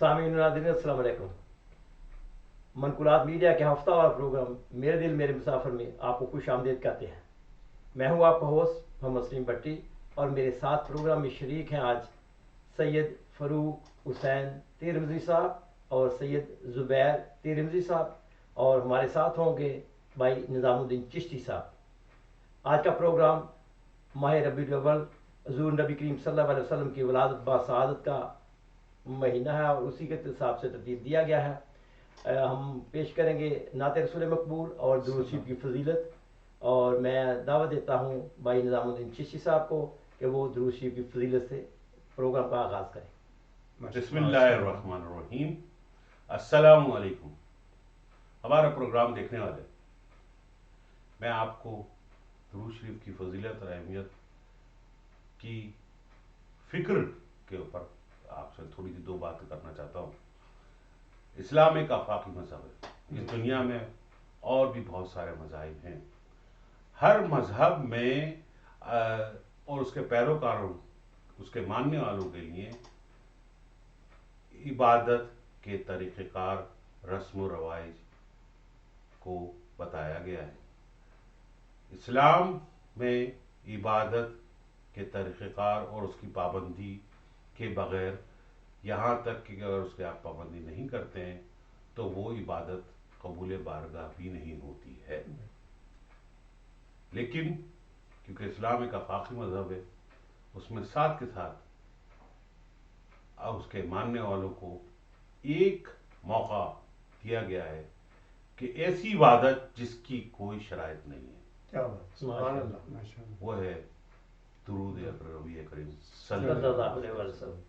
سامعین ناظرین السلام علیکم۔ منقولات میڈیا کے ہفتہ وار پروگرام میرے دل میرے مسافر میں آپ کو خوش آمدید کہتے ہیں۔ میں ہوں آپ کا ہوسٹ محمد سلیم بٹی، اور میرے ساتھ پروگرام میں شریک ہیں آج سید فاروق حسین تیرمزی صاحب اور سید زبیر تیرمزی صاحب، اور ہمارے ساتھ ہوں گے بھائی نظام الدین چشتی صاحب۔ آج کا پروگرام ماہ ربیع الاول حضور نبی کریم صلی اللہ علیہ وسلم کی ولادت باسعادت کا مہینہ ہے، اور اسی کے حساب سے ترتیب دیا گیا ہے۔ ہم پیش کریں گے نعت رسول مقبول اور درود شریف کی فضیلت، اور میں دعوت دیتا ہوں بھائی نظام الدین چشتی صاحب کو کہ وہ درود شریف کی فضیلت سے پروگرام کا آغاز کریں۔ بسم اللہ الرحمن الرحیم۔ السلام علیکم۔ ہمارا پروگرام دیکھنے والے، میں آپ کو درود شریف کی فضیلت اور اہمیت کی فکر کے اوپر آپ سے تھوڑی سی دو باتیں کرنا چاہتا ہوں۔ اسلام ایک آفاقی مذہب ہے۔ اس دنیا میں اور بھی بہت سارے مذاہب ہیں۔ ہر مذہب میں اور اس کے پیروکاروں، اس کے ماننے والوں کے لیے عبادت کے طریقہ کار، رسم و روایج کو بتایا گیا ہے۔ اسلام میں عبادت کے طریقہ کار اور اس کی پابندی کے بغیر، یہاں تک کہ اگر اس کی آپ پابندی نہیں کرتے ہیں تو وہ عبادت قبول بارگاہ بھی نہیں ہوتی ہے۔ لیکن کیونکہ اسلام ایک آفاقی مذہب ہے، اس میں ساتھ کے ساتھ اس کے ماننے والوں کو ایک موقع دیا گیا ہے کہ ایسی عبادت جس کی کوئی شرائط نہیں ہے، کیا بات، سبحان اللہ، وہ ہے درود نبی کریم صلی اللہ علیہ وسلم۔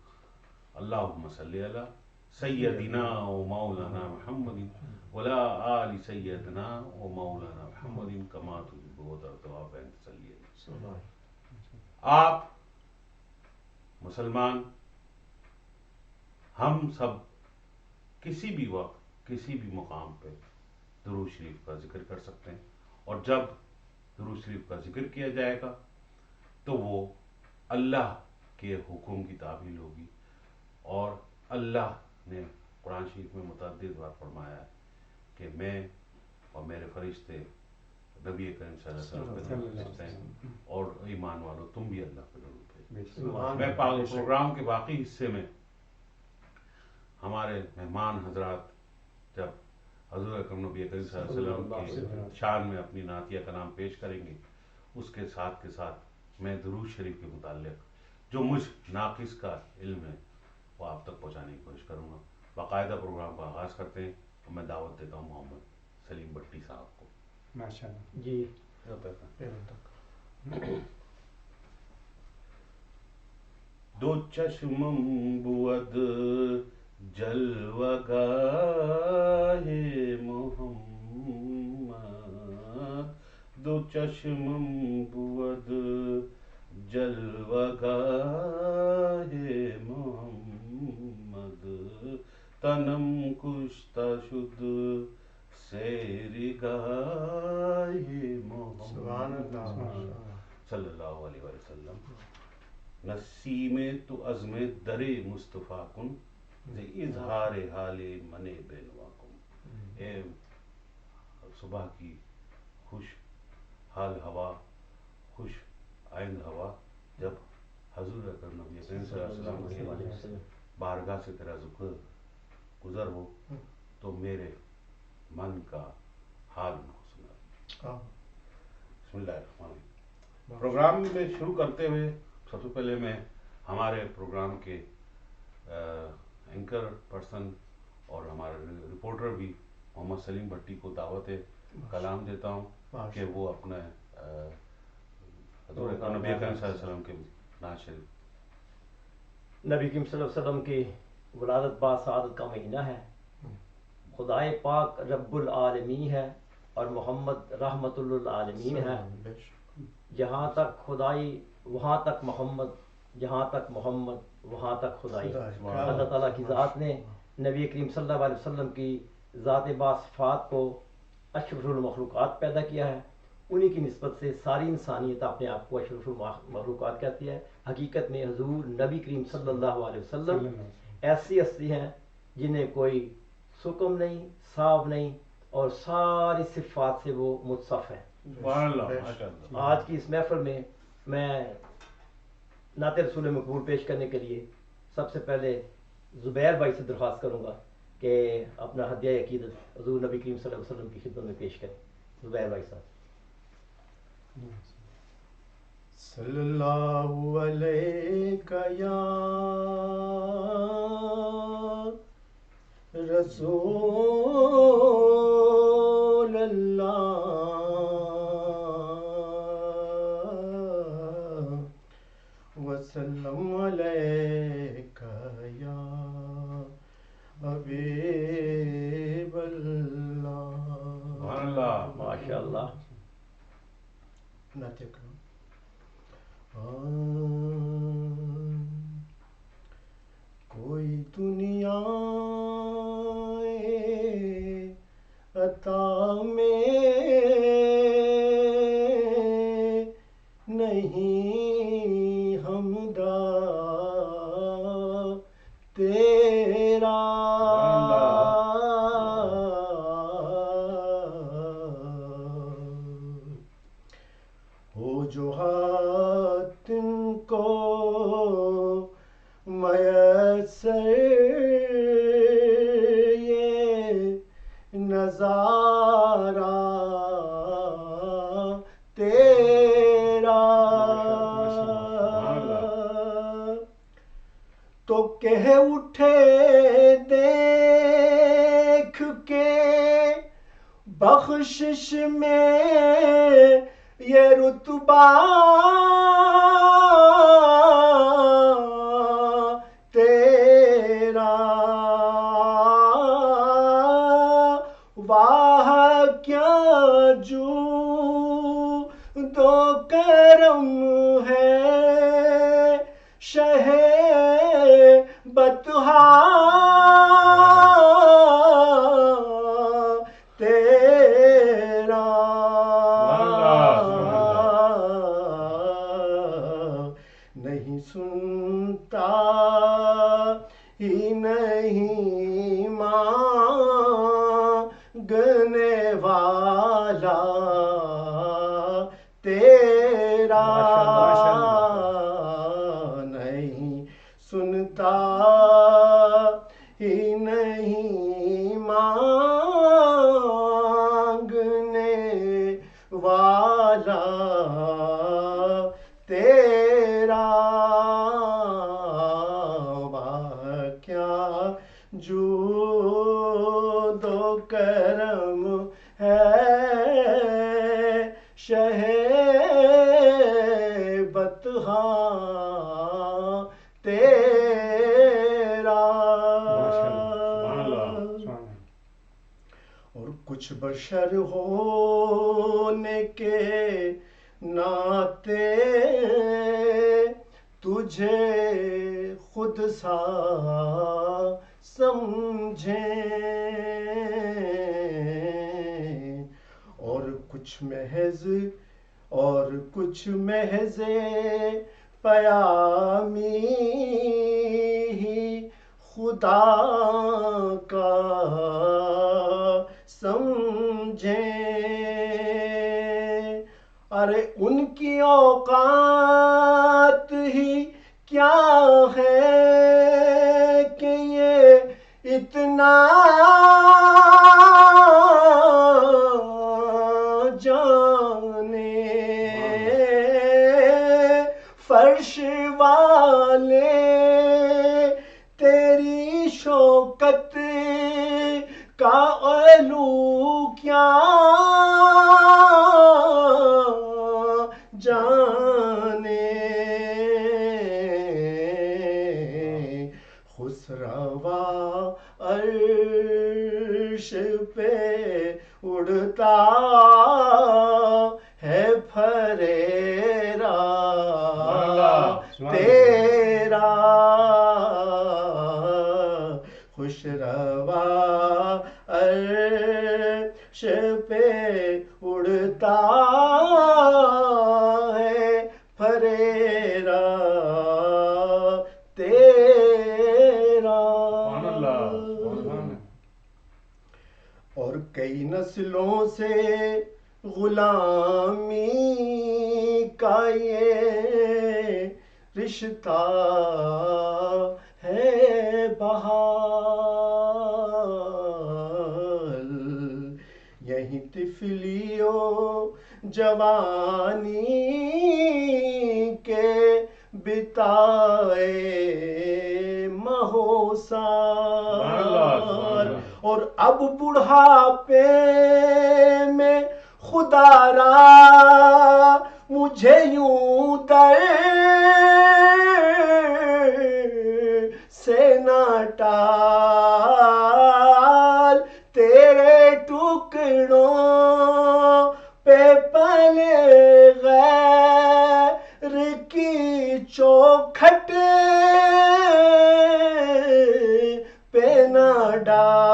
اللہم صلی علی سیدنا و مولانا محمد ولا آل سیدنا و مولانا محمد کما تحب و ترضی وانت صلی علیہ۔ آپ مسلمان، ہم سب کسی بھی وقت کسی بھی مقام پہ درود شریف کا ذکر کر سکتے ہیں، اور جب درود شریف کا ذکر کیا جائے گا تو وہ اللہ کے حکم کی تعمیل ہوگی، اور اللہ نے قرآن شریف میں متعدد بار فرمایا ہے کہ میں اور میرے فرشتے نبی کریم صلی اللہ علیہ وسلم پہ درود بھیجتے ہیں، اور ایمان والو تم بھی اللہ پہ درود بھیجو۔ میں پروگرام کے باقی حصے میں ہمارے مہمان حضرات جب حضور اکرم نبی کریم صلی اللہ علیہ وسلم کی شان میں اپنی نعتیہ کلام پیش کریں گے، اس کے ساتھ میں درود شریف کے متعلق جو مجھ ناقص کا علم ہے وہ آپ تک پہنچانے کی کوشش کروں گا۔ باقاعدہ پروگرام کا آغاز کرتے ہیں، اور میں دعوت دیتا ہوں محمد سلیم بٹی صاحب کو۔ ماشاءاللہ جی، دو چشمم بود جلوہ گاہ محمد، دو چشمم بود جلوہ گاہ محمد، تنم کشتہ شد سیر گاہ محمد صلی اللہ علیہ وسلم۔ نسیم تو عزم در مصطفیٰ کن، ز اظہار حال من بینوا کن۔ اے صبح کی خوش حال ہوا، خوش آئند ہوا، جب حضور اکرم نبی کریم صلی اللہ علیہ وسلم کی بارگاہ سے تیرا گزر ہو تو میرے من کا حال نہ سنا۔ بسم اللہ الرحمن الرحیم۔ پروگرام میں شروع کرتے ہوئے سب سے پہلے میں ہمارے پروگرام کے اینکر پرسن اور ہمارے رپورٹر بھی محمد سلیم بٹی کو دعوت کلام دیتا ہوں کہ وہ اپنے حضور نبی اکرم صلی اللہ علیہ وسلم کے نعت شریف۔ نبی کریم صلی اللہ علیہ وسلم کی ولادت باسعادت کا مہینہ ہے۔ خدائے پاک رب العالمین ہے اور محمد رحمت للعالمین ہے۔ جہاں تک خدائی وہاں تک محمد، جہاں تک محمد وہاں تک خدائی۔ اللہ تعالیٰ کی ذات نے نبی کریم صلی اللہ علیہ وسلم کی ذات باصفات کو اشرف المخلوقات پیدا کیا ہے۔ انہی کی نسبت سے ساری انسانیت اپنے آپ کو اشرف المخلوقات کہتی ہے۔ حقیقت میں حضور نبی کریم صلی اللہ علیہ وسلم ایسی ہستی ہیں جنہیں کوئی سکم نہیں، صاحب نہیں، اور ساری صفات سے وہ متصف ہے۔ سبحان اللہ، ماشاء اللہ۔ آج کی اس محفل میں میں نعت رسول مقبول پیش کرنے کے لیے سب سے پہلے زبیر بھائی سے درخواست کروں گا کہ اپنا ہدیہ عقیدت حضور نبی کریم صلی اللہ علیہ وسلم کی خدمت میں پیش کریں۔ زبیر بھائی صاحب۔ صلی اللہ علیہ یا رسول اللہ وسلم علیک یا حبیب اللہ۔ سبحان اللہ، ماشاء اللہ۔ نعت کرام۔ کوئی دنیا عطا میں نہیں ہمدا تیرا، ہو جو ہاتھ ان کو میسر یہ نظارہ تیرا، تو کہہ اٹھے دیکھ کے بخشش میں یہ رتبہ تیرا، واہ کیا جود و کرم ہے شہ بطحا تیرا، نہیں سنتا ہی نہیں مانگنے والا تیرا، نہیں سنتا ہی نہیں مانگنے والا تیرا، واہ کیا جود و کرم ہے شہ بطحا تیرا، اور کچھ بشر ہونے کے ناطے تجھے خود سا سمجھیں، اور کچھ محض پیامی ہی خدا کا سمجھیں، ارے ان کی اوقات ہی کیا ہے کہ یہ اتنا جانے، فرش والے تیری شوکت کا علو کیا جانے، خسروا عرش پہ اڑتا ہے پھریرا تیرا، خوش روا عرش پہ اڑتا ہے پھریرا تیرا، پیروں سے غلامی کا یہ رشتہ ہے بحال، یہیں طفلی و جوانی کے بتائے مہو سال، اور اب بڑھاپے میں خدا را مجھے یوں در سے نہ ٹال، تیرے ٹکڑوں پہ پلے غیر کی چوکھٹ پہ نہ ڈال،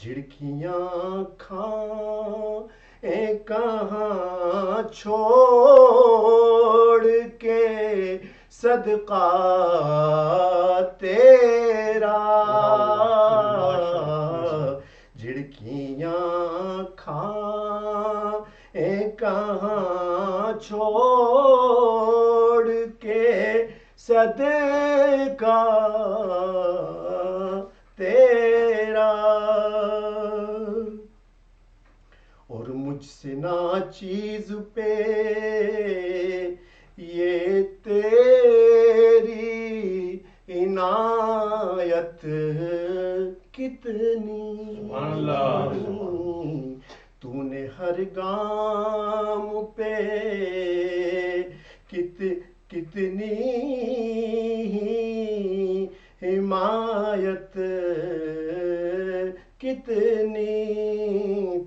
جھڑکیاں کھائیں کہاں چھوڑ کے صدقہ تیرا، جھڑکیاں کھائیں کہاں چھوڑ کے صدقہ تیرا، اور مجھ سے ناچیز پہ یہ تیری عنایت کتنی، تو نے ہر گام پہ کتنی حمایت کتنی،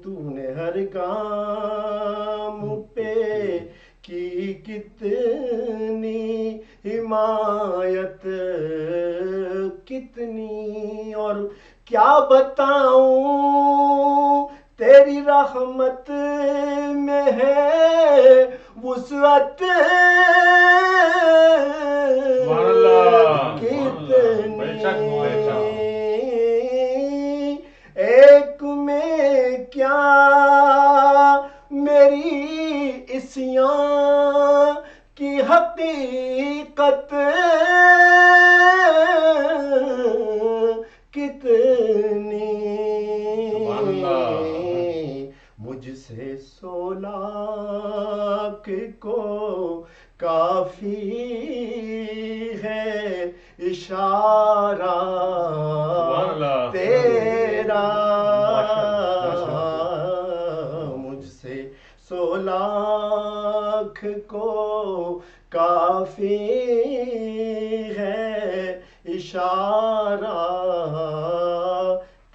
تو نے ہر گام پہ کی کتنی حمایت کتنی، اور کیا بتاؤں تیری رحمت میں ہے وسعت کتنی، ایک میں کیا میری عصیاں کی حقیقت کتنی، مجھ سے 100,000,000 کو کافی ہے اشارہ تیرا، مجھ سے 100,000,000 کو کافی ہے اشارہ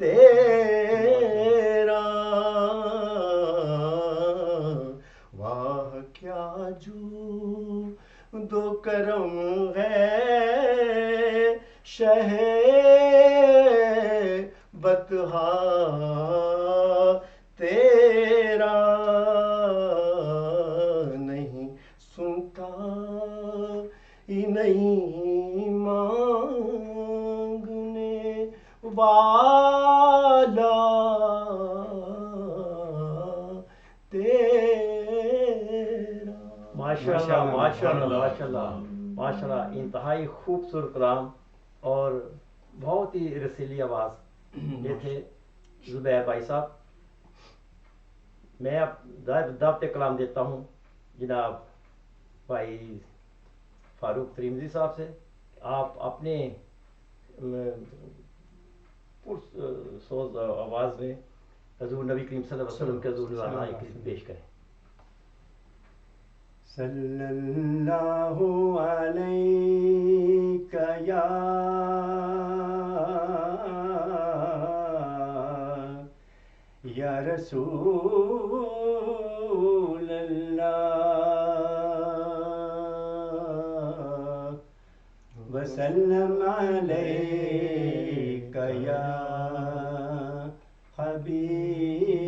تیرا، واہ کیا جود و کرم ہے شہ بطحا تیرا، نہیں سنتا ہی نہیں مانگنے والا تیرا۔ ماشاءاللہ ماشاءاللہ ماشاءاللہ ماشاءاللہ، انتہائی خوبصورت کلام اور بہت ہی رسیلی آواز، یہ تھے زبیر بھائی صاحب۔ میں اب دعوت کلام دیتا ہوں جناب بھائی فاروق ترمذی صاحب سے، آپ اپنے پرسوز آواز میں حضور نبی کریم صلی اللہ علیہ وسلم کے حضور نوازائی پیش کریں۔ صلی اللہ علیک یا رسول اللہ، وسلم علیک یا حبیب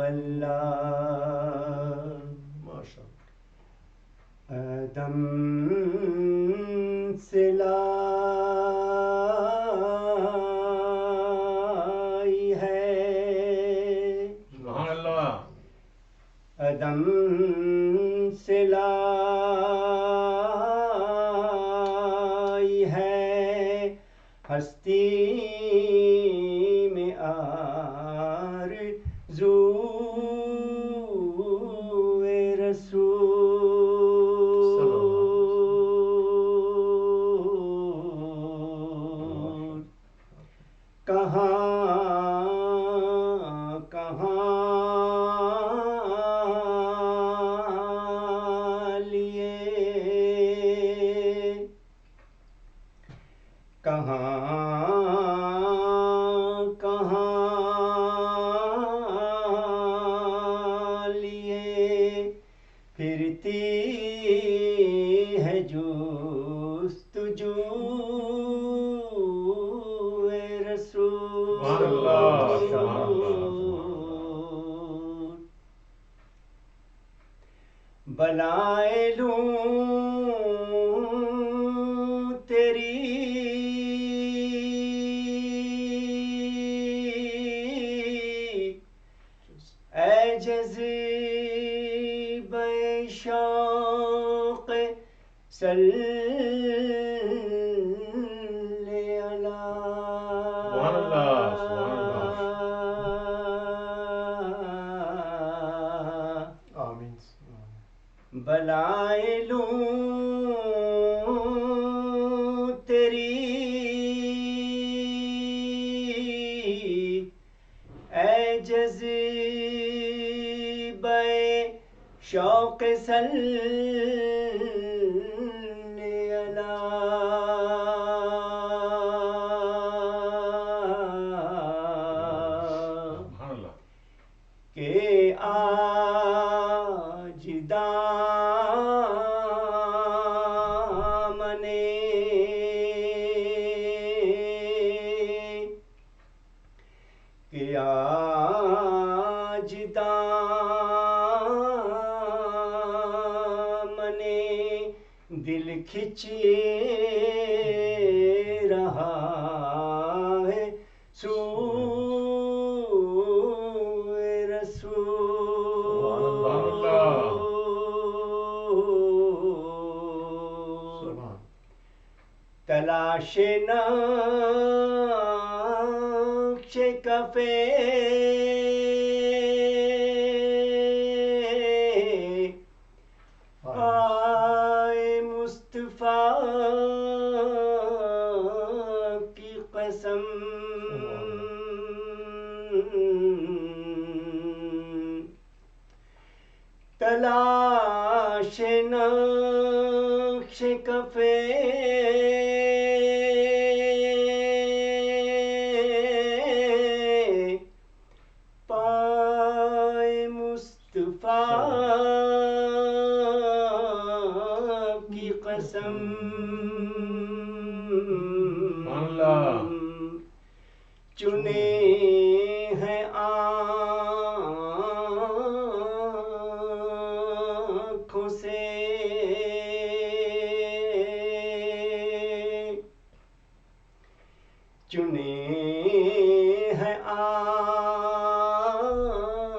اللہ، آدم سے لا قدم سے لائی ہے ہستی میں آرزو رسول کہاں لیے پھرتی ہے جستجو سبحان اللہ، سبحان اللہ، رسول بلائے لوں تیری اے جذب شوق صلی سبحان اللہ، سبحان اللہ۔ آمین۔ بلائے لوں تیری اے جذب شوق صلی سبحان اللہ۔ کہ آج دامنے کہ آج دامنے دل کھچ رہا ہے سوئے رسول تلاش نقش کفے آئے مصطفیٰ کی قسم تلاش نقش کفے پائے مصطفیٰ کی قسم چنے ہیں آنکھوں سے چنے ہیں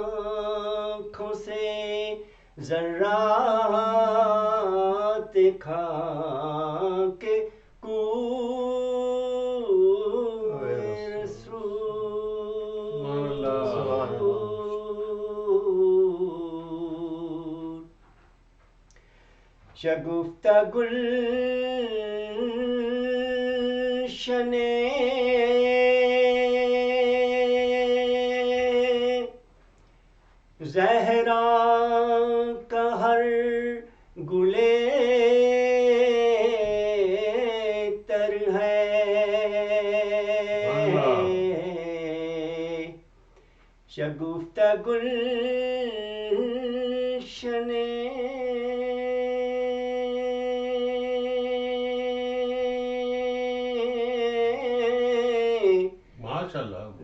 آنکھوں سے ذرات خاک کوئے رسول شگفتہ گلشن زہرا کا ہر گلے تر ہے شگفتہ گلشن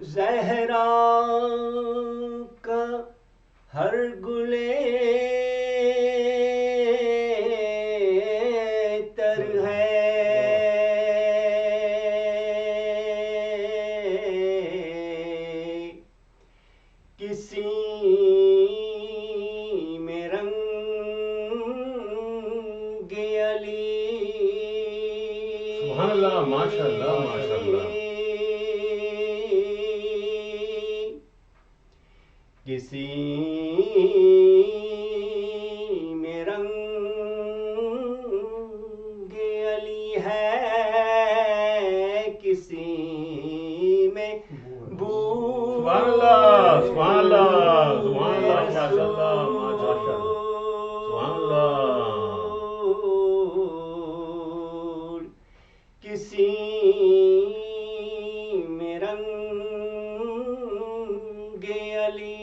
زہرا کا ہر گلے تر ہے کسی میں کسی میں رنگ علی ہے، کسی میں بو سبحان اللہ، سبحان اللہ، سبحان اللہ، ماشاء اللہ، ماشاء اللہ، سبحان اللہ. کسی میں رنگ علی،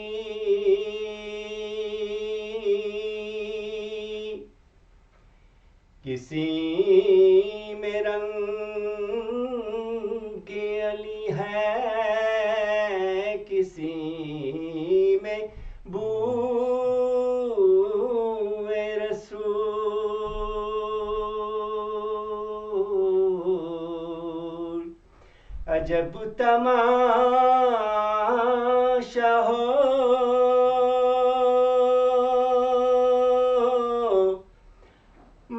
کسی میں رنگ علی ہے، کسی میں بو رسول. عجب تماشا ہو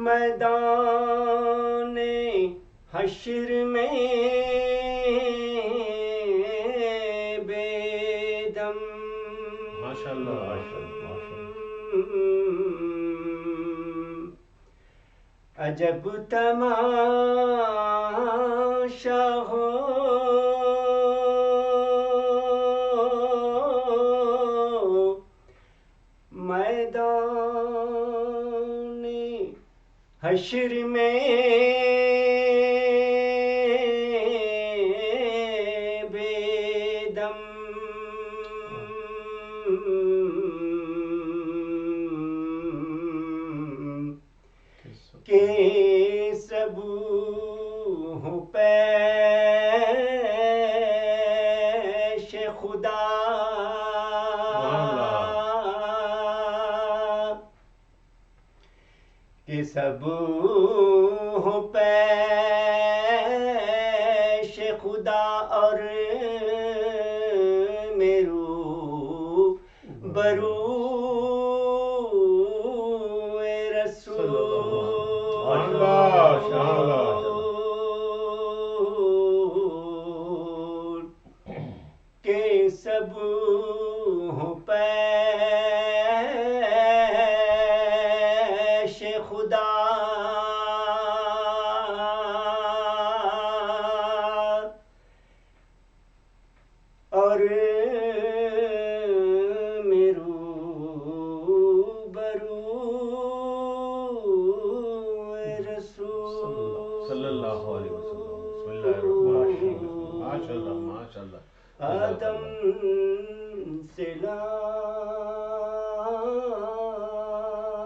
میدان حشر میں بے دم. ماشاء اللہ، عجب تماشا ہو میدان حشر میں بے دم. کہ صبوح پیش خدا، کہ صبوح پیش خدا اور میرو برو کہ صبوح پیش خدا اور میرو برو رسول صلی اللہ علیہ وسلم. بسم اللہ الرحمن الرحیم. ماشاء اللہ، ماشاء اللہ. آدم سے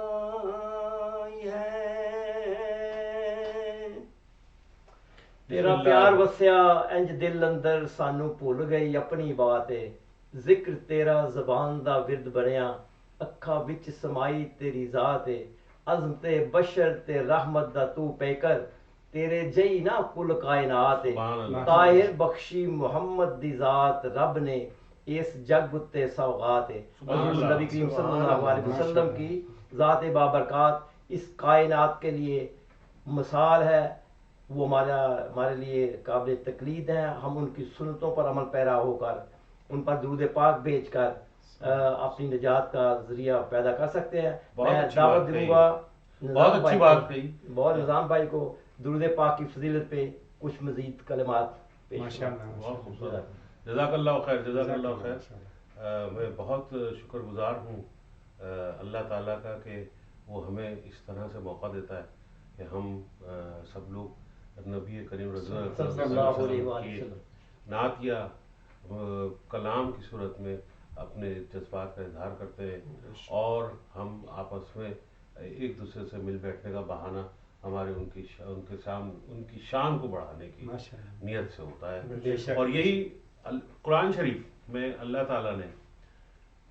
لائی ہے. تیرا پیار وسیا انج دل اندر سانو بھول گئی اپنی بات ہے. ذکر تیرا زبان دا ورد بنیا، اکھاں وچ سمائی تیری ذات ہے. عظم تے بشر تے رحمت دا تو پیکر، تیرے جئی نہ کل کائنات ہے. سبحان اللہ. طاہر بخشی محمد دی ذات رب نے اس جگ اتے سوغات ہے. سبحان حضور اللہ، نبی کریم صلی سبحان اللہ علیہ اللہ، وسلم کی ذات بابرکات اس کائنات کے لیے مثال ہے. وہ ہمارے لیے قابل تقلید ہیں. ہم ان کی سنتوں پر عمل پیرا ہو کر، ان پر درود پاک بھیج کر اپنی نجات کا ذریعہ پیدا کر سکتے ہیں. میں دعوت دوں گا بہت اچھی بات کہی. بہت نظام بھائی کو درود پاک کی فضیلت پہ کچھ مزید کلمات پیش بہت خوبصورت. جزاک اللہ خیر، جزاک اللہ خیر. میں بہت شکر گزار ہوں اللہ تعالیٰ کا کہ وہ ہمیں اس طرح سے موقع دیتا ہے کہ ہم سب لوگ نبی کریم رضی اللہ علیہ وسلم کی نعت یا کلام کی صورت میں اپنے جذبات کا اظہار کرتے ہیں، اور ہم آپس میں ایک دوسرے سے مل بیٹھنے کا بہانہ ہمارے ان کی شان کو بڑھانے کی نیت سے ہوتا ہے. اور یہی قرآن شریف میں اللہ تعالیٰ نے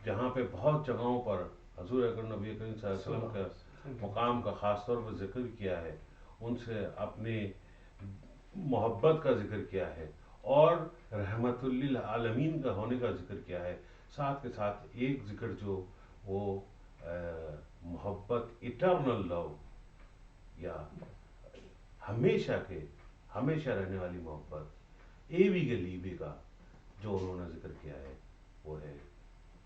جہاں پہ بہت جگہوں پر حضور اکرم نبی کریم صلی اللہ علیہ وسلم کا مقام کا خاص طور پر ذکر کیا ہے، ان سے اپنی محبت کا ذکر کیا ہے، اور رحمت للعالمین کا ہونے کا ذکر کیا ہے. ساتھ کے ساتھ ایک ذکر جو وہ محبت اٹرنل لو یا ہمیشہ رہنے والی محبت ایوی کے لیبے کا جو انہوں نے ذکر کیا ہے، وہ ہے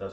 10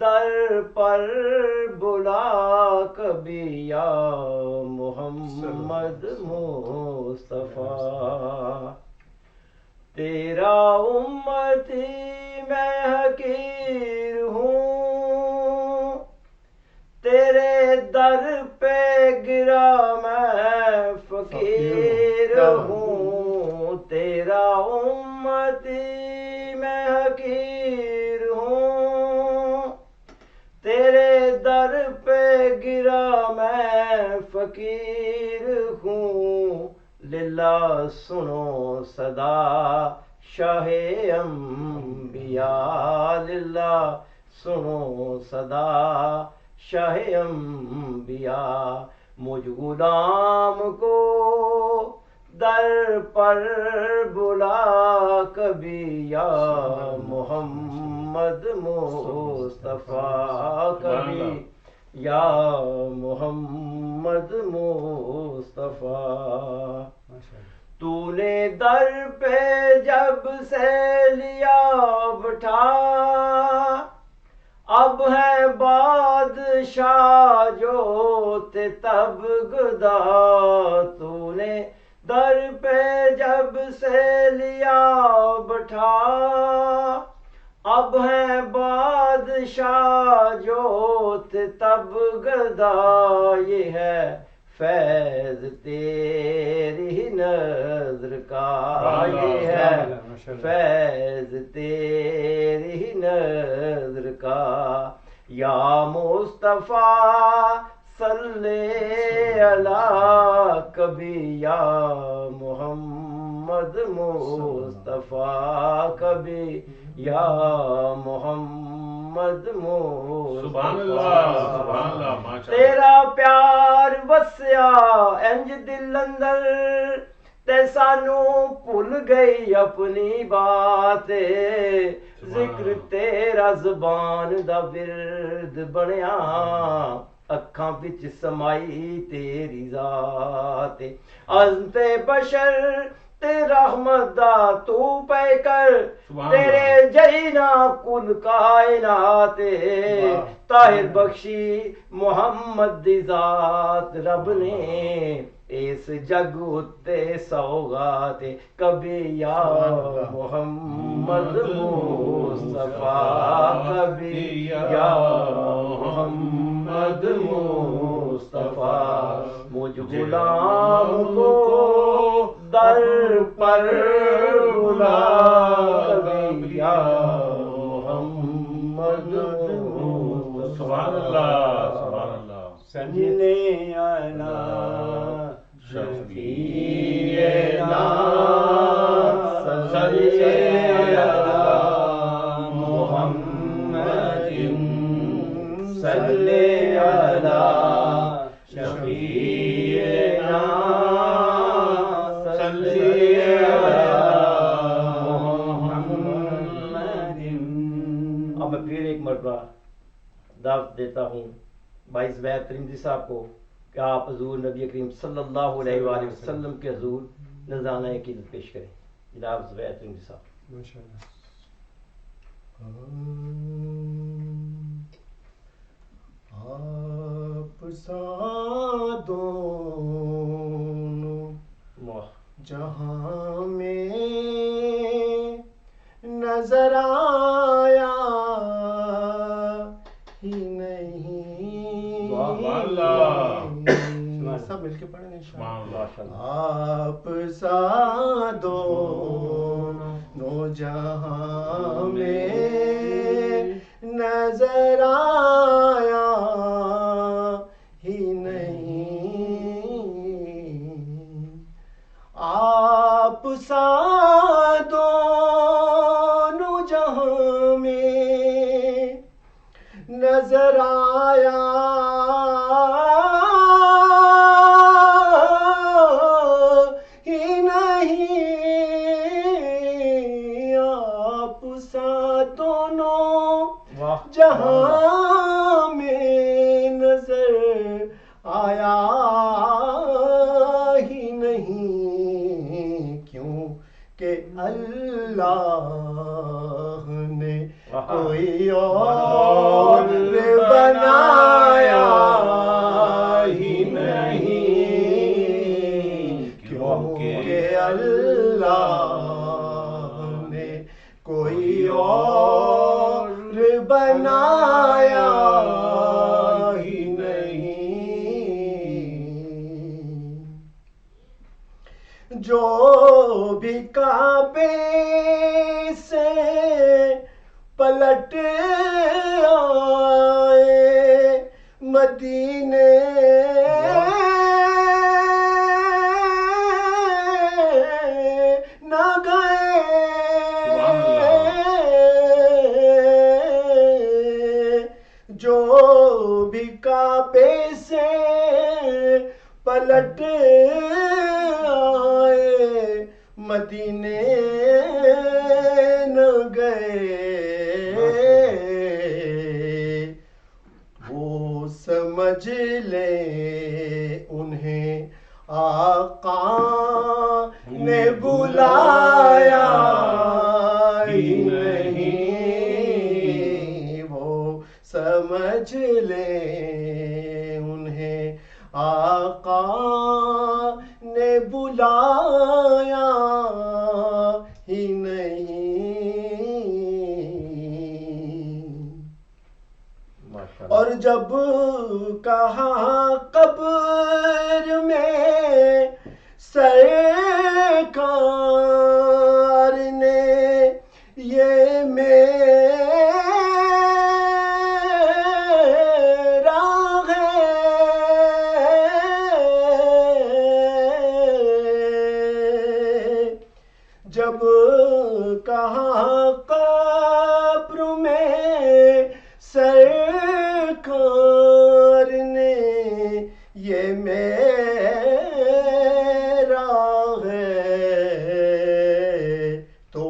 در پر بلا کبھی یا محمد مصطفیٰ تیرا امتی میں حقیر ہوں تیرے در پہ گرا میں فقیر ہوں تیرا امتی میں حقیر ہوں تیرے در پہ گرا میں فقیر ہوں للہ سنو صدا شاہ انبیاء للہ سنو صدا شاہ انبیاء مجھ غلام کو در پر بلا کبھی یا محمد مصطفیٰ کبھی یا محمد مصطفیٰ تو نے در پہ جب سے لیا بٹھا اب ہے بادشاہ جو تھے تب گدا تو نے در پہ جب سے لیا بٹھا اب ہے بادشاہ جو تھے تب گدا یہ ہے فیض تیری نظر کا یہ ہے فیض تیری نظر کا یا مصطفیٰ صلی علی کبھی یا محمد مصطفیٰ کبھی یا محمد مصطفیٰ سبحان اللہ ماشاء تیرا پیار وسیا انج دل اندر تے سانو بھول گئی اپنی بات ذکر تیرا زبان دا ورد بنیا اکھاں وچ سمائی تیری ذات عظمت بشر تے رحمت دا تو پے کر تیرے جینا کل کائنات طاہر بخشی محمد دی ذات رب نے اس جگ اتے سوغات کبھی یا محمد مصطفیٰ کبھی یا محمد مصطفیٰ مجھ غلام کو در پر بلا کبھی یا محمد سبحان اللہ صلی علی شفیعنا صلی علی محمد صلی علی شفیعنا صلی علی محمد اب میں پھر ایک مرتبہ دعوت دیتا ہوں بھائی زبیر ترمذی صاحب کو کہ آپ حضور نبی کریم صلی اللہ علیہ وآلہ وسلم کے حضور نذرانہ عقیدت پیش کریں جناب زبیر ترمذی صاحب آپ سا دونوں جہاں میں نظر آیا ہی نہیں سب مل کے پڑھیں گے آپ سا دونوں جہاں میں نظر آیا ہی نہیں آپ سا دونوں جہاں میں نظر آیا ہی نہیں آپ سا دونوں جہاں میں نظر آیا ہی نہیں کیوں کہ اللہ نے کوئی اور کہ اللہ نے کوئی اور بنایا ہی نہیں، جو بھی کعبے سے پلٹ آئے مدینے نہ گئے، جو بھی کعبے سے پلٹ آئے مدینے نہ گئے، وہ سمجھ لیں انہیں آقا نے بلایا ہی نہیں، وہ سمجھ لیں انہیں آقا نے بلایا ہی نہیں، اور جب کہا قبر میں سرکار نے یہ میرا ہے، جب کہا قبر میں سرکار نے یہ میرا ہے، تو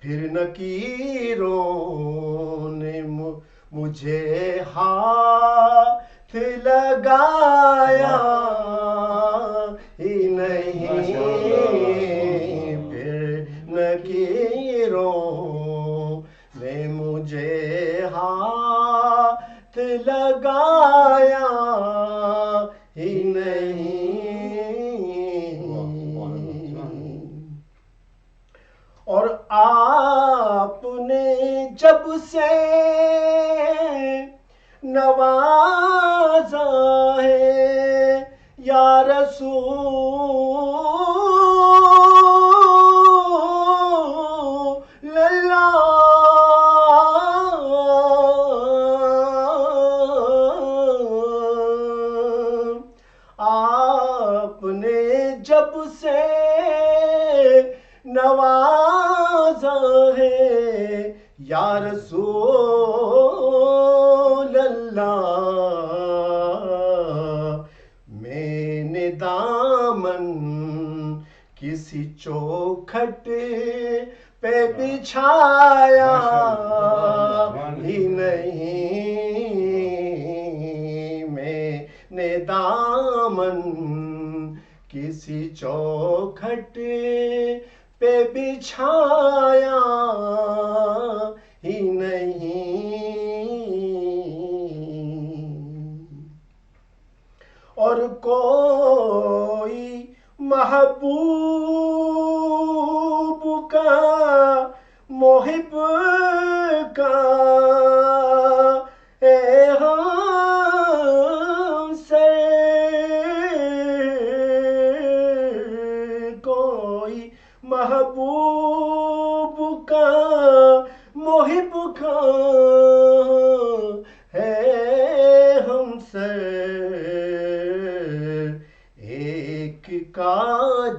پھر نکیروں نے مجھے ہاتھ لگایا ہی نہیں، پھر نکیروں نے مجھے ہاتھ لگایا ہی نہیں، اور آپ نے جب سے نوازا ہے یا رسول اللہ، آپ نے جب سے نوازا ہے یا رسول اللہ، میں نے دامن کسی چوکھٹ پہ بچھایا ہی نہیں، میں نے دامن کسی چوکھٹ پہ بچھایا ہی نہیں، اور کوئی محبوب کا محب کا اے ہم سے کوئی محبوب کا محب کا ہے ہم سے، ایک کا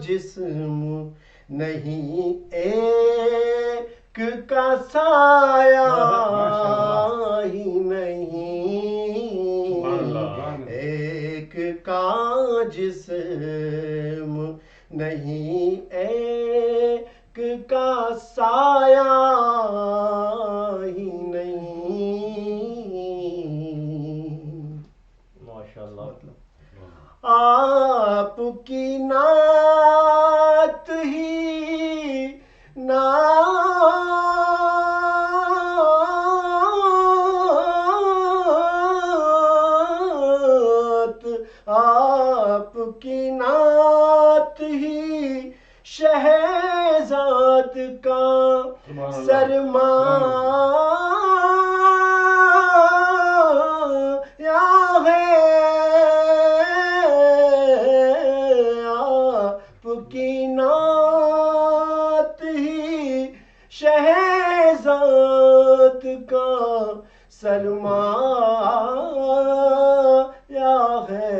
جسم نہیں ایک کا سایہ ہی نہیں، ایک کا جسم نہیں ایک کا سایہ ہی نہیں، ماشاءاللہ، آپ کی نعت ہی نعت، آپ کی نعت ہی شہزاد کا سرمایہ ہے آپ کی نعت ہی شہزاد کا سرمایہ ہے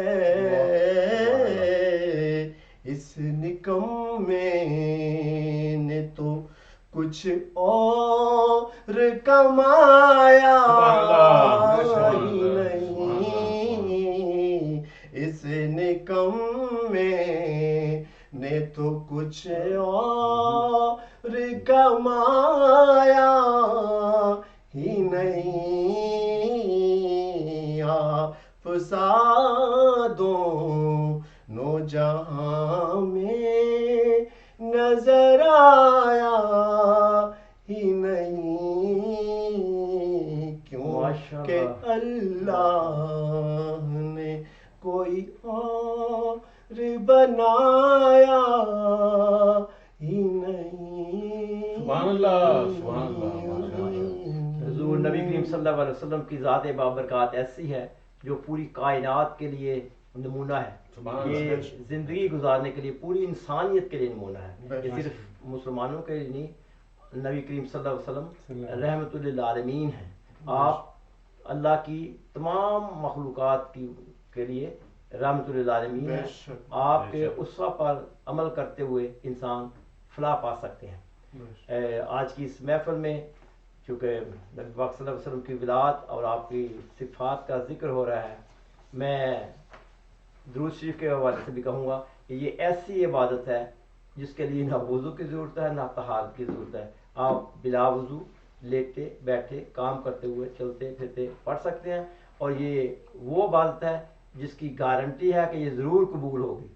اس نکمے نے تو کچھ اور کمایا ہی نہیں اس نکمے نے تو کچھ اور کمایا ہی نہیں آپ دونوں جہاں میں نظر آیا ہی نہیں کیونکہ اللہ نے کوئی اور بنایا ہی نہیں. سبحان اللہ سبحان اللہ ماشاء اللہ. حضور نبی کریم صلی اللہ علیہ وسلم کی ذات بابرکات ایسی ہے جو پوری کائنات کے لیے نمونہ ہے. یہ زندگی گزارنے کے لیے پوری انسانیت کے لیے نمونہ ہے. یہ صرف مسلمانوں کے لیے نہیں، نبی کریم صلی اللہ علیہ وسلم رحمت للعالمین ہیں. آپ اللہ کی تمام مخلوقات کے لیے رحمت للعالمین ہیں. آپ کے اسوہ پر عمل کرتے ہوئے انسان فلاح پا سکتے ہیں. آج کی اس محفل میں چونکہ نبی پاک صلی اللہ علیہ وسلم کی ولادت اور آپ کی صفات کا ذکر ہو رہا ہے، میں درود شریف کے حوالے سے بھی کہوں گا کہ یہ ایسی عبادت ہے جس کے لیے نہ وضو کی ضرورت ہے نہ طہارت کی ضرورت ہے. آپ بلا وضو لیٹے بیٹھے کام کرتے ہوئے چلتے پھرتے پڑھ سکتے ہیں، اور یہ وہ عبادت ہے جس کی گارنٹی ہے کہ یہ ضرور قبول ہوگی.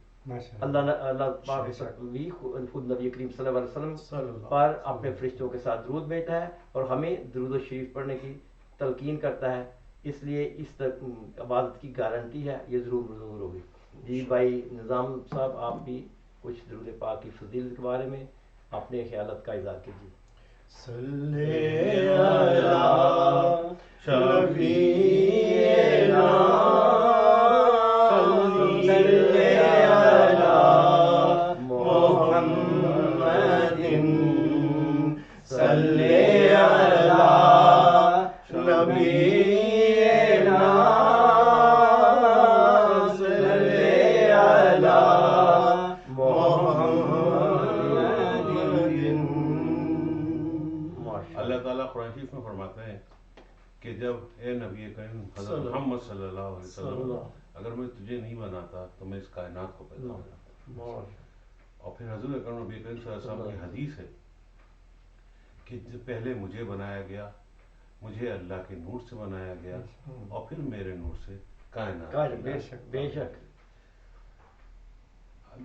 اللہ پاک بھی خود نبی کریم صلی اللہ علیہ وسلم پر اپنے فرشتوں کے ساتھ درود بھیجتا ہے اور ہمیں درود و شریف پڑھنے کی تلقین کرتا ہے. اس لیے اس عبادت کی گارنٹی ہے یہ ضرور ہوگی. جی بھائی نظام صاحب، آپ بھی کچھ درود پاک کی فضیلت کے بارے میں اپنے خیالات کا اظہار کیجیے. صلی اللہ شفیعنا صلی علی نبینا صلی علی محمد. اللہ تعالیٰ قرآن شریف میں فرماتے ہیں کہ جب اے نبی کریم حضرت محمد صلی اللہ علیہ وسلم اگر میں تجھے نہیں بناتا تو میں اس کائنات کو پیدا نہ کرتا. اور پھر حضور اکرم نبی کریم صلی اللہ علیہ وسلم کی حدیث ہے کہ پہلے مجھے بنایا گیا، مجھے اللہ کے نور سے بنایا گیا، اور پھر میرے نور سے کائنات. بے شک. اب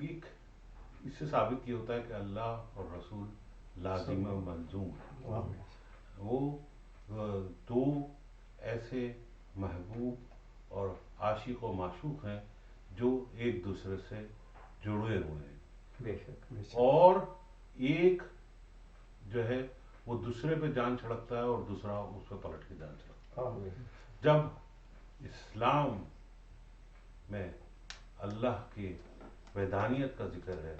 اس سے ثابت یہ ہوتا ہے کہ اللہ اور رسول لازم و ملزوم ہے. وہ دو ایسے محبوب اور عاشق و معشوق ہیں جو ایک دوسرے سے جڑے ہوئے ہیں. بے شک. اور ایک جو ہے وہ دوسرے پہ جان چھڑکتا ہے اور دوسرا اس پہ پلٹ کے جان چھڑکتا ہے. جب اسلام میں اللہ کی وحدانیت کا ذکر ہے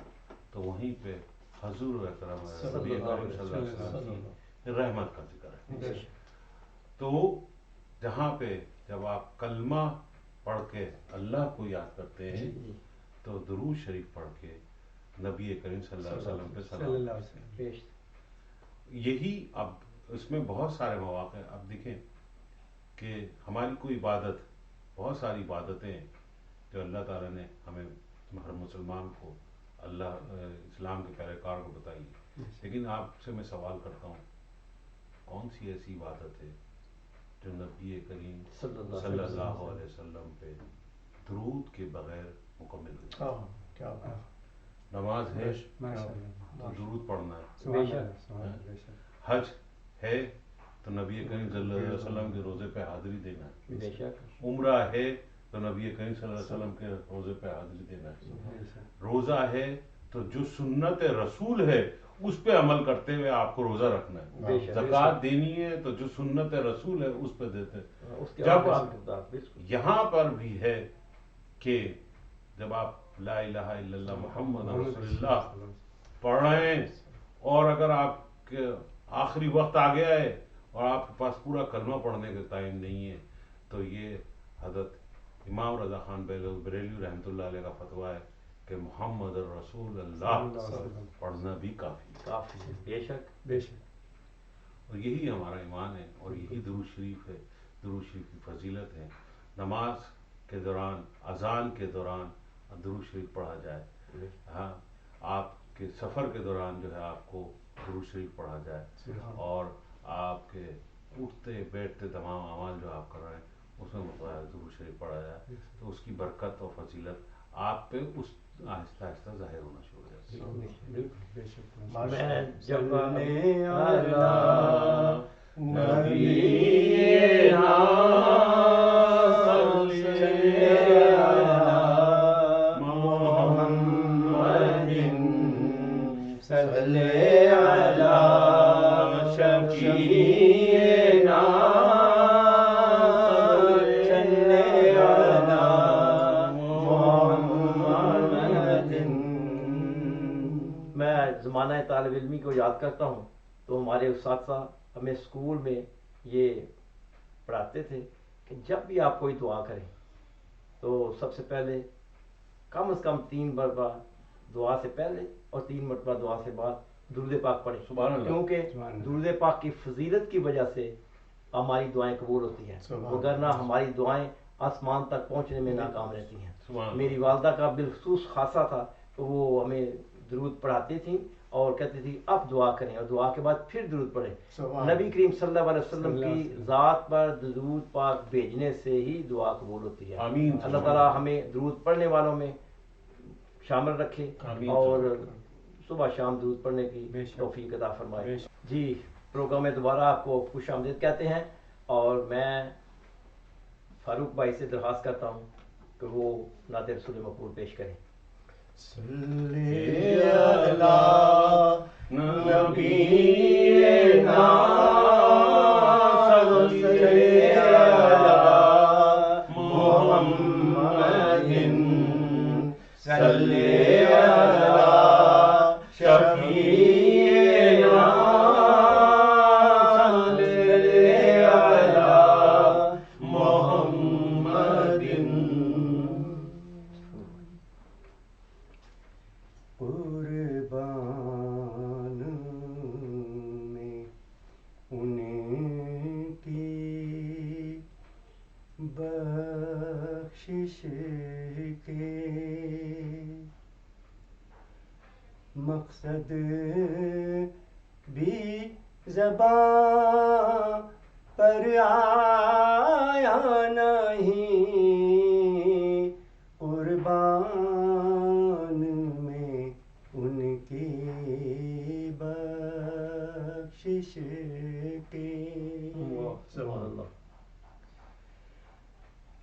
تو وہیں پہ حضور اکرم صلی اللہ علیہ وسلم کی رحمت کا ذکر ہے. تو جہاں پہ جب آپ کلمہ پڑھ کے اللہ کو یاد کرتے ہیں تو درود شریف پڑھ کے نبی کریم صلی اللہ علیہ وسلم پہ سلام. یہی اب اس میں بہت سارے مواقع ہیں. اب دیکھیں کہ ہماری کوئی عبادت، بہت ساری عبادتیں جو اللہ تعالیٰ نے ہمیں ہر مسلمان کو اللہ اسلام کے پیروکار کو بتائی، لیکن آپ سے میں سوال کرتا ہوں کون سی ایسی عبادت ہے جو نبی کریم صلی اللہ علیہ وسلم پہ درود کے بغیر مکمل ہوئی؟ نماز ہے تو درود پڑھنا ہے. حج ہے تو نبی کریم صلی اللہ علیہ وسلم کے روزے پہ حاضری دینا ہے. عمرہ ہے تو نبی کریم صلی اللہ علیہ وسلم کے روزے پہ حاضری دینا ہے. روزہ ہے تو جو سنت رسول ہے اس پہ عمل کرتے ہوئے آپ کو روزہ رکھنا ہے. زکوٰۃ دینی ہے تو جو سنت رسول ہے اس پہ دیتے. جب یہاں پر بھی ہے کہ جب آپ لا الہ الا اللہ محمد رسول اللہ پڑھ رہے ہیں اور اگر آپ کے آخری وقت آ گیا ہے اور آپ کے پاس پورا کلمہ پڑھنے کا ٹائم نہیں ہے تو یہ حضرت امام رضا خان بریلوی رحمۃ اللہ علیہ کا فتویٰ ہے کہ محمد رسول اللہ پڑھنا بھی کافی ہے. بے شک بے شک. اور یہی ہمارا ایمان ہے اور یہی درود شریف ہے. درود شریف کی فضیلت ہے. نماز کے دوران اذان کے دوران درود شریف پڑھا جائے. ہاں آپ کے سفر کے دوران جو ہے آپ کو درود شریف پڑھا جائے اور آپ کے اٹھتے بیٹھتے تمام اعمال جو آپ کر رہے ہیں اس میں درود شریف پڑھا جائے تو اس کی برکت اور فضیلت آپ پہ اس آہستہ آہستہ ظاہر ہونا شروع ہو جاتی ہے. میں جب زمانہ طالب علمی کو یاد کرتا ہوں تو ہمارے اساتذہ ہمیں اسکول میں یہ پڑھاتے تھے کہ جب بھی آپ کوئی دعا کریں تو سب سے پہلے کم از کم 3 مرتبہ دعا سے پہلے اور 3 مرتبہ دعا سے بعد درود پاک پڑھیں. سبحان اللہ. کیونکہ درود پاک کی فضیلت کی وجہ سے ہماری دعائیں قبول ہوتی ہیں وگرنہ ہماری دعائیں آسمان تک پہنچنے میں ناکام رہتی ہیں. میری والدہ کا بالخصوص خاصہ تھا کہ وہ ہمیں درود پڑھاتی تھیں اور کہتی تھی اب دعا کریں اور دعا کے بعد پھر درود پڑھیں. نبی کریم صلی اللہ علیہ وسلم کی ذات پر درود پاک بھیجنے سے ہی دعا قبول ہوتی ہے. اللہ تعالیٰ ہمیں درود پڑھنے والوں میں شامل رکھے اور صبح شام درود پڑھنے کی توفیق عطا فرمائے. جی پروگرام میں دوبارہ آپ کو خوش آمدید کہتے ہیں اور میں فاروق بھائی سے درخواست کرتا ہوں کہ وہ نعت رسول مقبول پیش کریں. صلی اللہ نبینا صلی اللہ محمد صلی اللہ شفیعنا صلی اللہ محمد. قربان میں ان کی بخشش کے مقصد بھی زباں پر آیا نہیں. قربان میں ان کی بخشش کے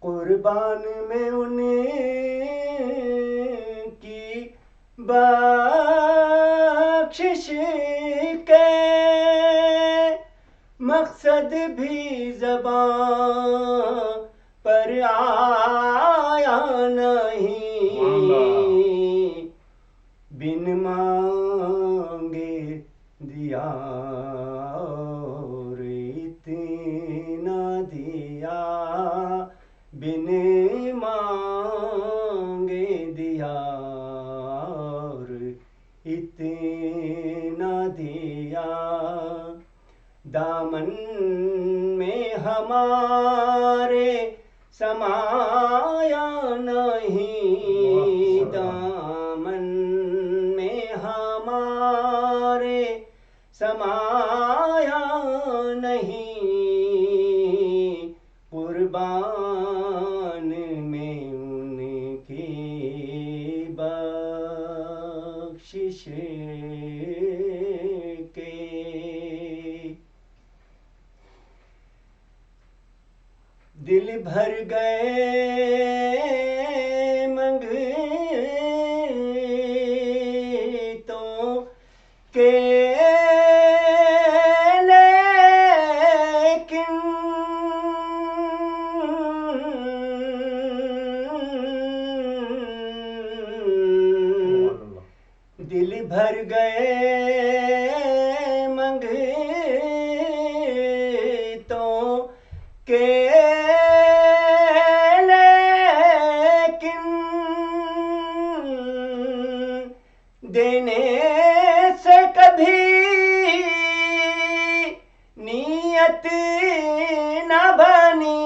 قربان میں ان کی بخشش کے مقصد بھی زبان پر آیا نہیں. بن مانگے دیا اور اتنا دیا بن مانگے دیا اور اتنا دیا. دامن میں ہمارے سمایا نہیں. دامن میں ہمارے سمایا نہیں. قربان میں ان کی بخشش کے دل بھر گئے منگتے کہ لیکن دل بھر گئے منگتوں کے لیکن دینے سے کبھی نیت نہ بنی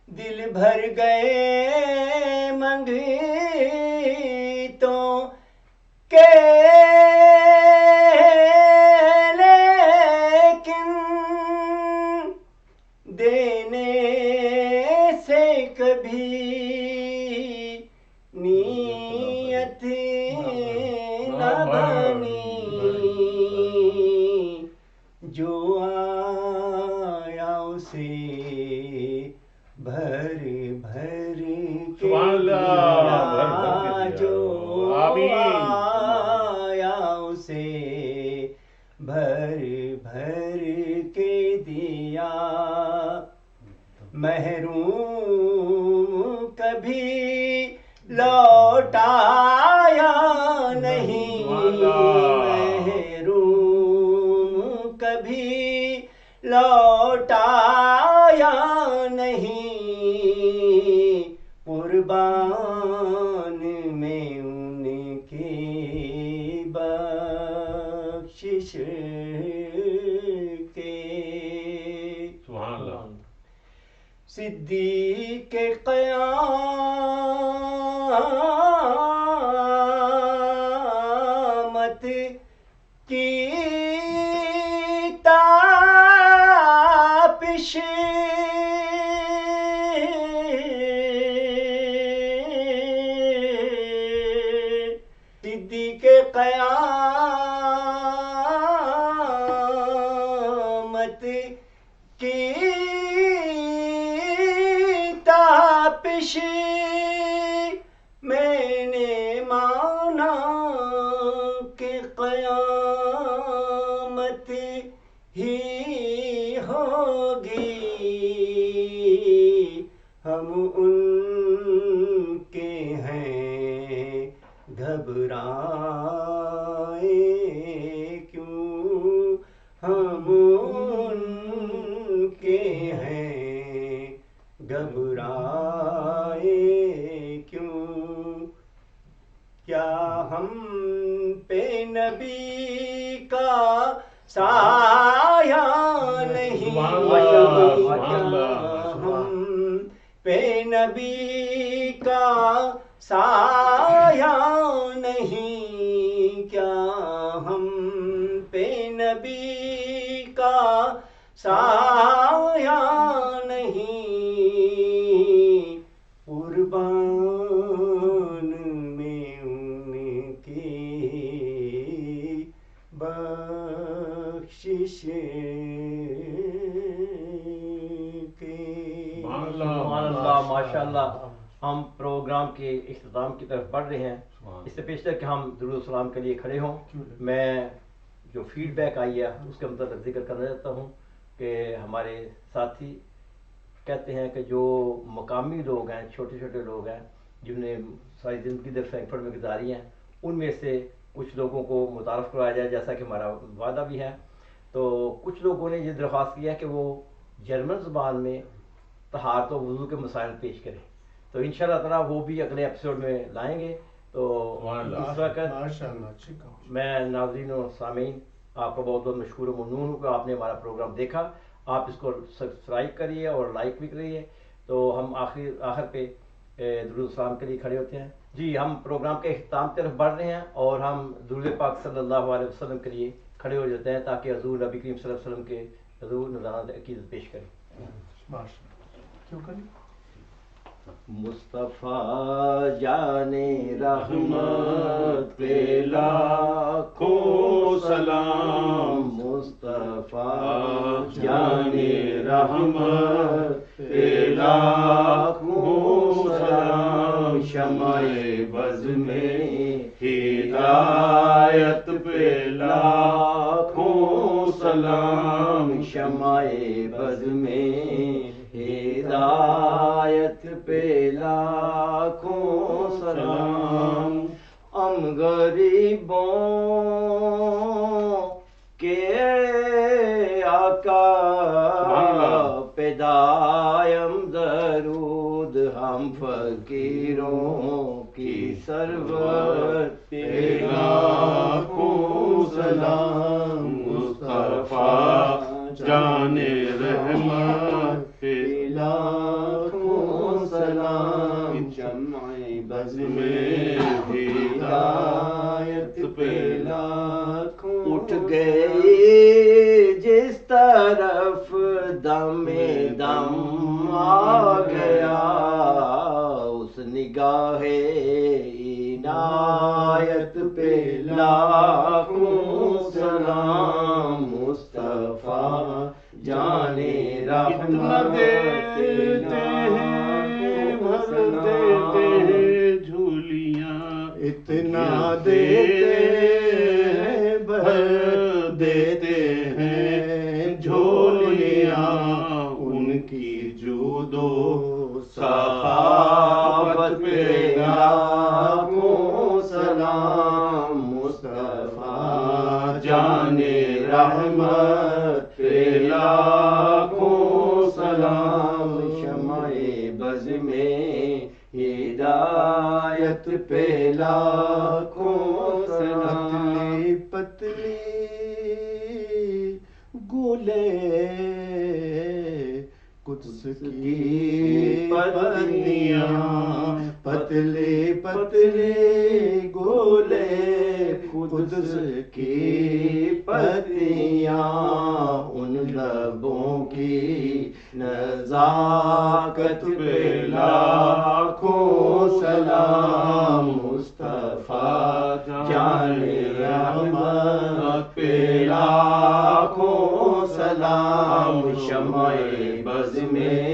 دل بھر گئے منگتوں کے لیکن دینے سے کبھی نیت نہ بنی جو آیا اسے بھر بھر کے دیا جو آیا اسے بھر بھر کے دیا محروم کبھی لوٹایا نہیں محروم کبھی لوٹایا نہیں قربان میں ان کی بخشش کے سبحان اللہ صدیق قیامت کی تاپش صدیق قیامت کی تاپش میں نے مانا کہ قیامت ہی ہوگی ہم ان کے ہیں گھبرائے کیوں ہم ان کے ہیں گھبرائے کیوں کیا ہم پہ نبی کا سایہ نہیں ہم پہ نبی کا سایہ نہیں کیا ہم پہ نبی کا سایہ نہیں قربان میں ان کی بخشش کے سبحان اللہ ماشاء اللہ. ہم پروگرام کے اختتام کی طرف بڑھ رہے ہیں. اس سے پیشتر کہ ہم درود و سلام کے لیے کھڑے ہوں، میں جو فیڈ بیک آئی ہے اس کے متعلق ذکر کرنا چاہتا ہوں کہ ہمارے ساتھی کہتے ہیں کہ جو مقامی لوگ ہیں، چھوٹے چھوٹے لوگ ہیں جنہوں نے ساری زندگی در فرینکفرٹ میں گزاری ہیں، ان میں سے کچھ لوگوں کو متعارف کروایا جائے جیسا کہ ہمارا وعدہ بھی ہے. تو کچھ لوگوں نے یہ درخواست کیا ہے کہ وہ جرمن زبان میں طہارت و وضو کے مسائل پیش کریں، تو انشاءاللہ تعالیٰ وہ بھی اگلے ایپیسوڈ میں لائیں گے. تو اس وقت میں ناظرین و سامعین آپ کا بہت بہت مشکور و ممنون ہوں کہ آپ نے ہمارا پروگرام دیکھا. آپ اس کو سبسکرائب کریے اور لائک بھی کریے. تو ہم آخر پہ درود السلام کے لیے کھڑے ہوتے ہیں. جی ہم پروگرام کے اختتام کی طرف بڑھ رہے ہیں اور ہم درود پاک صلی اللہ علیہ وسلم کے لیے کھڑے ہو جاتے ہیں تاکہ حضور نبی کریم صلی اللہ علیہ وسلم کے حضور نذرانہ عقیدت پیش کریں. کیوں کریں؟ مصطفیٰ جان رحمت پہ لاکھوں سلام، مصطفیٰ جان رحمت پہ لاکھوں سلام، شمع بز میں ہدایت پہ لاکھوں سلام، شمع بز میں ہدایت پہ لاکھوں سلام، ہم غریبوں کے آقا پہ دائم درود، ہم فقیروں کی سرورت پہ لاکھوں سلام، مصطفیٰ جان رحمت پہ لاکھوں سلام، شمع بز میں ہدایت پہ لاکھوں اٹھ گئی جس طرف دم دم آ گیا، اس نگاہ عنایت پہ لاکھوں سلام، مصطفیٰ جان رحمت دیتے ہیں بھر دیتے ہیں جھولیاں، اتنا دیتے ہیں بھر دیتے ہیں جھولیاں، ان کی جود و سخاوت پہ لاکھوں سلام، مصطفیٰ جان رحمت پہ لاکھوں سلام، شمع بز میں ہدایت پہ لاکھوں سلام، پتلی پتلی گولے قدس کی پتلیاں، پتلی پتلی گولے قدس کی پتیاں، ان لبوں کی نزاکت پہ لاکھوں سلام، مصطفیٰ جان رحمت پہ لاکھوں سلام، شمع بز میں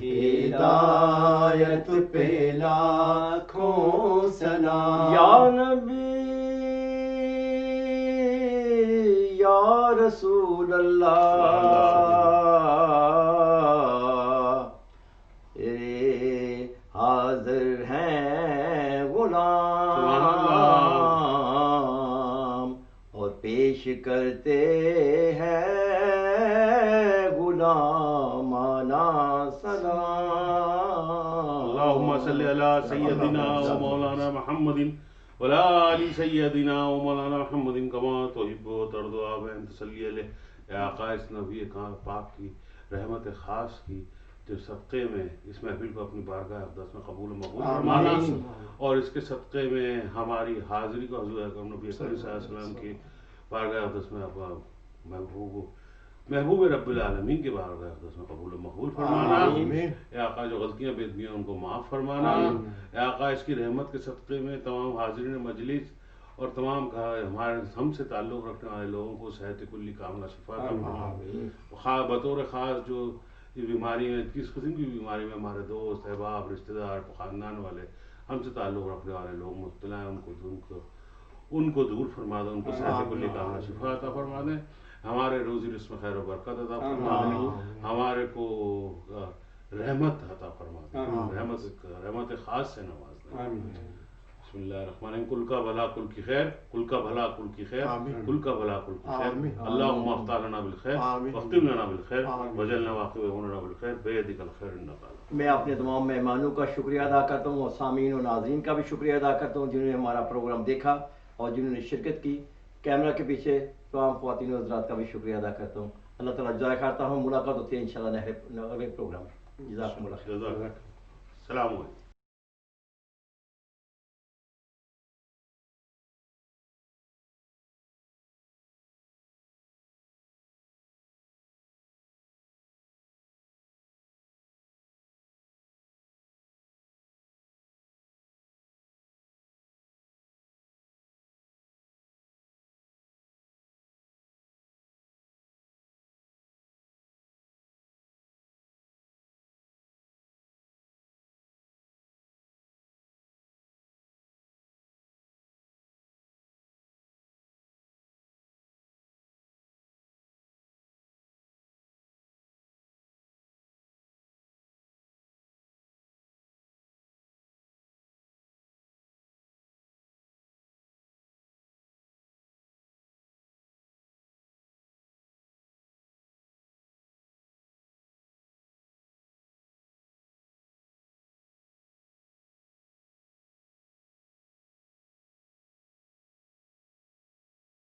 ہدایت پہ لاکھوں سلام، یا نبی یا رسول اللہ، حاضر ہیں غلام اور پیش کرتے ہیں غلامانہ سلام، اللہم صلی علی سیدنا و مولانا محمد وعلی آل سیدنا و مولانا محمد کما تحب و ترضی بہن تسلی علیہ۔ اے آقا اس نبی پاک کی رحمت خاص کی جو صدقے میں اس محفل کو اپنی بارگاہ اقدس میں قبول و مقبول فرمانا، اور اس کے صدقے میں ہماری حاضری کو حضور اکرم نبی صلی اللہ علیہ وسلم کی بارگاہ اقدس میں محبوب رب العالمین کے بارگاہ اقدس میں قبول و مقبول فرمانا۔ اے آقا جو غلطیاں بے ادبیاں ان کو معاف فرمانا۔ اے آقا اس کی رحمت کے صدقے میں تمام حاضرین مجلس اور تمام ہمارے ہم سے تعلق رکھنے والے لوگوں کو صحت کلی کاملہ شفا عطا فرما۔ بطور خاص جو یہ بیماری میں کس قسم کی بیماری میں ہمارے دوست احباب رشتہ دار خاندان والے ہم سے تعلق رکھنے والے لوگ مبتلا ہیں، ان کو دور فرما دیں، ان کو صحت کلی کاملہ شفا عطا فرما دیں، ہمارے روزی رزق میں خیر و برکت عطا فرما دیں، ہمارے کو رحمت عطا فرما دیں، رحمت خاص سے نواز دیں۔ بسم اللہ الرحمن الرحیم۔ کل کا بھلا کل کی خیر، کل کا بھلا کل کی خیر، کل کا بھلا کل کی خیر، اللہم افتح لنا بالخیر واختم لنا بالخیر وجعلنا واقبہون بالخیر بیدک الخیر انک علی۔ میں اپنے تمام مہمانوں کا شکریہ ادا کرتا ہوں اور سامعین و ناظرین کا بھی شکریہ ادا کرتا ہوں جنہوں نے ہمارا پروگرام دیکھا اور جنہوں نے شرکت کی۔ کیمرہ کے پیچھے تمام خواتین و حضرات کا بھی شکریہ ادا کرتا ہوں۔ اللہ تعالیٰ جزائے کرتا ہوں۔ ملاقات ہوتی ہے انشاءاللہ اگلے پروگرام میں۔ جزاکم اللہ خیر۔ السلام علیکم۔